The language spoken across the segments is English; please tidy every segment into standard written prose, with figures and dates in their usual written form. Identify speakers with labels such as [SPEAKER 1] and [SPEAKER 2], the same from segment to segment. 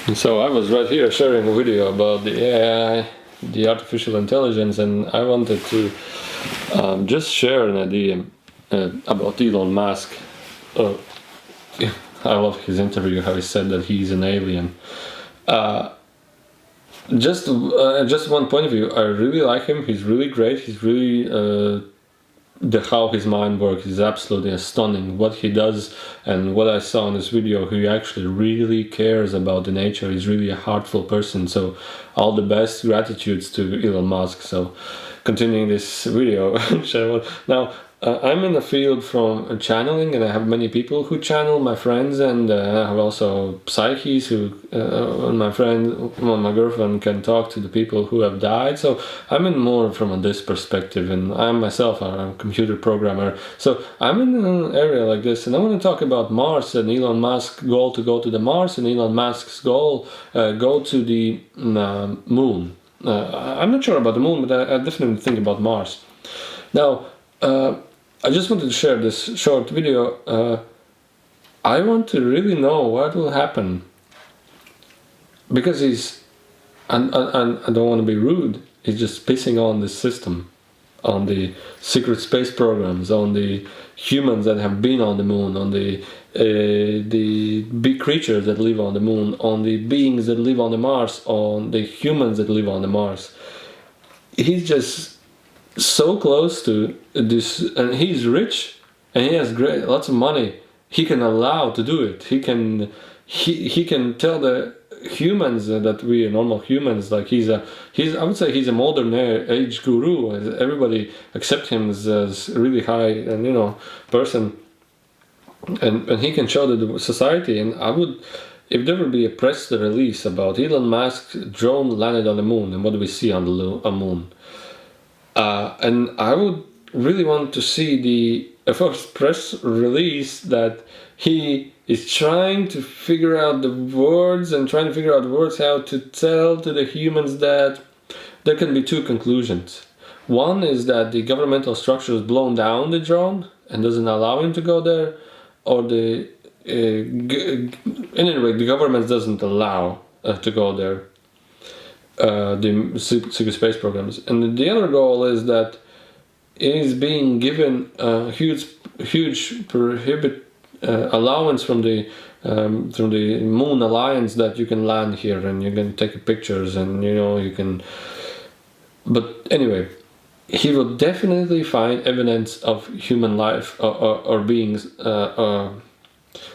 [SPEAKER 1] So I was right here sharing a video about the AI, the artificial intelligence, and I wanted to just share an idea about Elon Musk. Uh, I love his interview, how he said that he's an alien. Just one point of view, I really like him. He's really great. He's really how his mind works is absolutely stunning. What he does and what I saw in this video, he actually really cares about the nature. He's really a heartful person. So all the best gratitudes to Elon Musk. So continuing this video. Now I'm in the field from channeling, and I have many people who channel, my friends, and I have also psyches who my friend, my girlfriend can talk to the people who have died. So I'm in more from this perspective, and I'm myself a computer programmer. So I'm in an area like this, and I want to talk about Mars and Elon Musk's goal to go to the Mars, and Elon Musk's goal go to the moon. I'm not sure about the moon, but I definitely think about Mars. Now, I just wanted to share this short video. I want to really know what will happen, because he's, and I don't want to be rude, he's just pissing on this system, on the secret space programs, on the humans that have been on the moon, on the big creatures that live on the moon, on the beings that live on the Mars, on the humans that live on the Mars. He's just so close to this, and he's rich and he has lots of money. He can allow to do it. He can tell the humans that we are normal humans, like he's I would say he's a modern age guru. Everybody accept him as a really high and person, and he can show the society. And I would, if there would be a press release about Elon Musk's drone landed on the moon and what do we see on the moon. And I would really want to see the first press release that he is trying to figure out the words how to tell to the humans that there can be two conclusions. One is that the governmental structure has blown down the drone and doesn't allow him to go there, or anyway, the government doesn't allow to go there. The secret space programs, and the other goal is that it is being given a huge prohibit allowance from the Moon Alliance that you can land here and you can take pictures and you can. But anyway, he will definitely find evidence of human life or beings,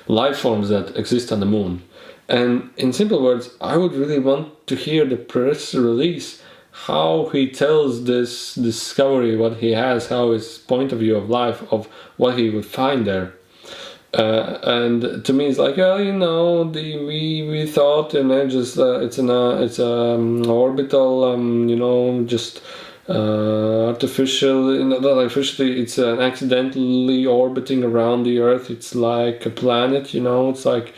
[SPEAKER 1] life forms that exist on the moon. And in simple words, I would really want to hear the press release, how he tells this discovery, what he has, how his point of view of life, of what he would find there. And to me, it's like, we thought, and then just it's orbital, just artificial, not artificially, it's accidentally orbiting around the Earth. It's like a planet, it's like.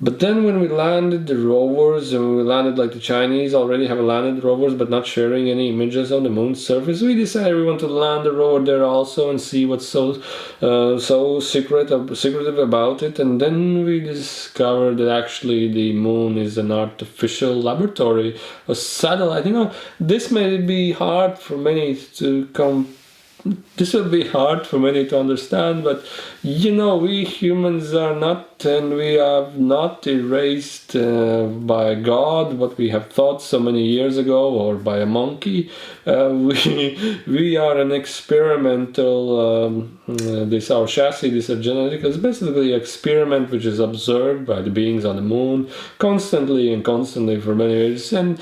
[SPEAKER 1] But then when we landed the rovers, and we landed like the Chinese already have landed rovers but not sharing any images on the moon's surface, we decided we want to land the rover there also and see what's so secretive about it. And then we discovered that actually the moon is an artificial laboratory, a satellite. This may be hard for many to This will be hard for many to understand, but we humans are not, and we have not erased by God what we have thought so many years ago, or by a monkey. We are an experimental, our chassis, this genetic is basically an experiment which is observed by the beings on the moon constantly for many years. And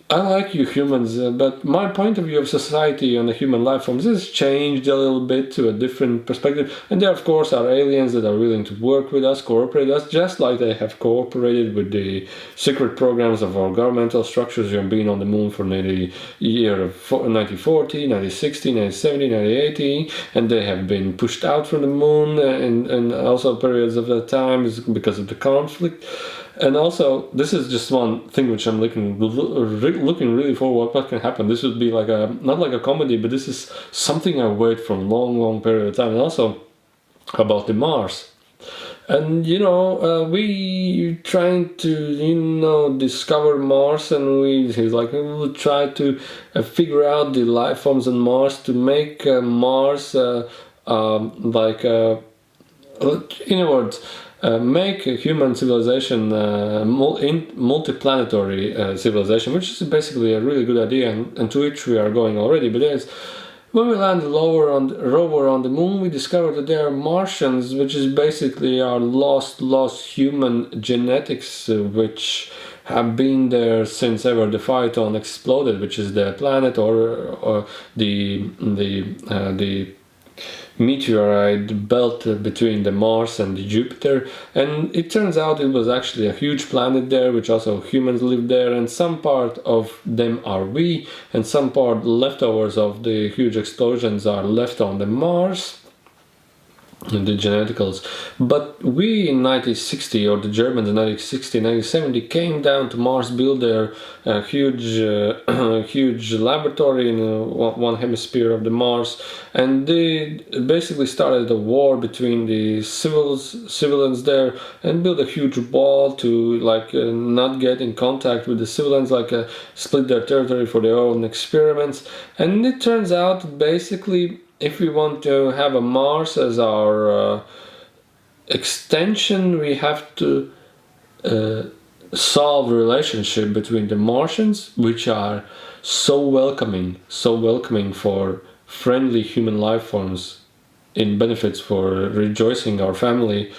[SPEAKER 1] I like you humans, but my point of view of society and the human life forms has changed a little bit to a different perspective. And there, of course, are aliens that are willing to work with us, cooperate with us, just like they have cooperated with the secret programs of our governmental structures who have been on the moon for nearly year of 1940, 1960, 1970, 1980, and they have been pushed out from the moon, and also periods of that time is because of the conflict. And also, this is just one thing which I'm looking really forward what can happen. This would be like not like a comedy, but this is something I wait for a long period of time. And also about the Mars. And we trying to discover Mars, and he's like, we will try to figure out the life forms on Mars to make Mars in other words, make a human civilization multiplanetary civilization, which is basically a really good idea, and to which we are going already. But yes, when we land the rover on the moon, we discovered that there are Martians, which is basically our lost human genetics, which have been there since ever the Phaeton exploded, which is the planet or the meteorite belt between the Mars and the Jupiter. And it turns out it was actually a huge planet there, which also humans live there, and some part of them are we, and some part leftovers of the huge explosions are left on the Mars, the geneticals. But we in 1960, or the Germans in 1960, 1970 came down to Mars, built their huge laboratory in one hemisphere of the Mars, and they basically started a war between the civilians there, and built a huge wall to not get in contact with the civilians, split their territory for their own experiments. And it turns out basically, if we want to have a Mars as our extension, we have to solve the relationship between the Martians, which are so welcoming for friendly human life forms, in benefits for rejoicing our family.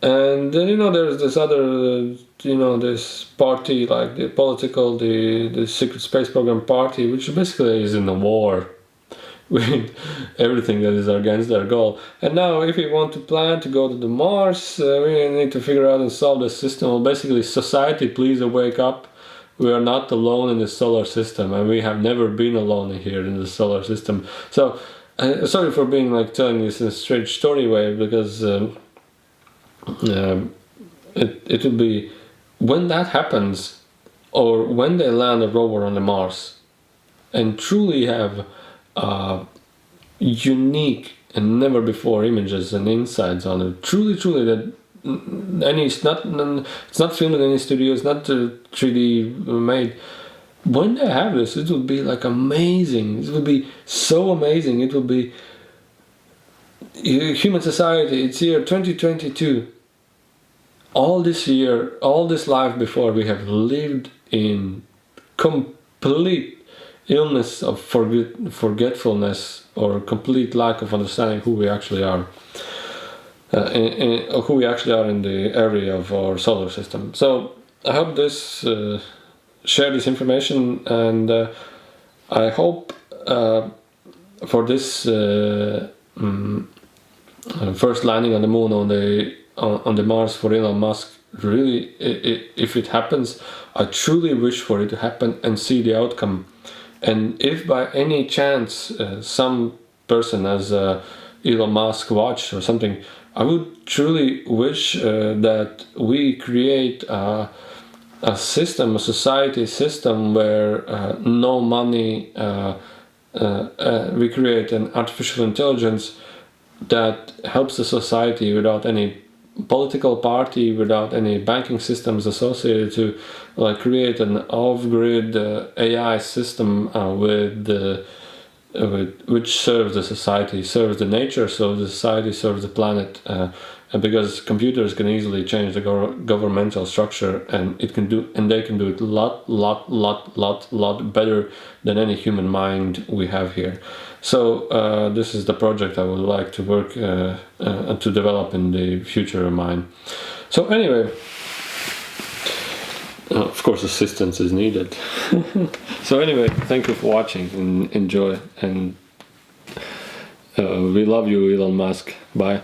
[SPEAKER 1] And then there's this other this party, like the political, the secret space program party, which basically is in a war with everything that is against their goal. And now if we want to plan to go to the Mars, we need to figure out and solve the system. Well, basically, society, please wake up. We are not alone in the solar system, and we have never been alone here in the solar system. So sorry for being telling this in a strange story way, because it will be, when that happens, or when they land a rover on the Mars and truly have unique and never before images and insights on it, truly that it's not filmed in any studio, it's not 3D made. When they have this, it will be amazing. It will be so amazing. It will be human society. It's year 2022. All this year, all this life before, we have lived in complete illness of forgetfulness, or complete lack of understanding who we actually are, who we actually are in the area of our solar system. So I hope this share this information, and I hope for this first landing on the moon, on the Mars for Elon Musk, really, if it happens, I truly wish for it to happen and see the outcome. And if by any chance some person has Elon Musk watch or something, I would truly wish that we create a system, a society system, where no money, we create an artificial intelligence that helps the society without any political party, without any banking systems associated, to create an off-grid AI system which serves the society, serves the nature, serves the society, serves the planet. Because computers can easily change the governmental structure, and they can do it a lot better than any human mind we have here. So this is the project I would like to work to develop in the future of mine. So anyway, of course assistance is needed. So anyway, thank you for watching, and enjoy, and we love you, Elon Musk. Bye.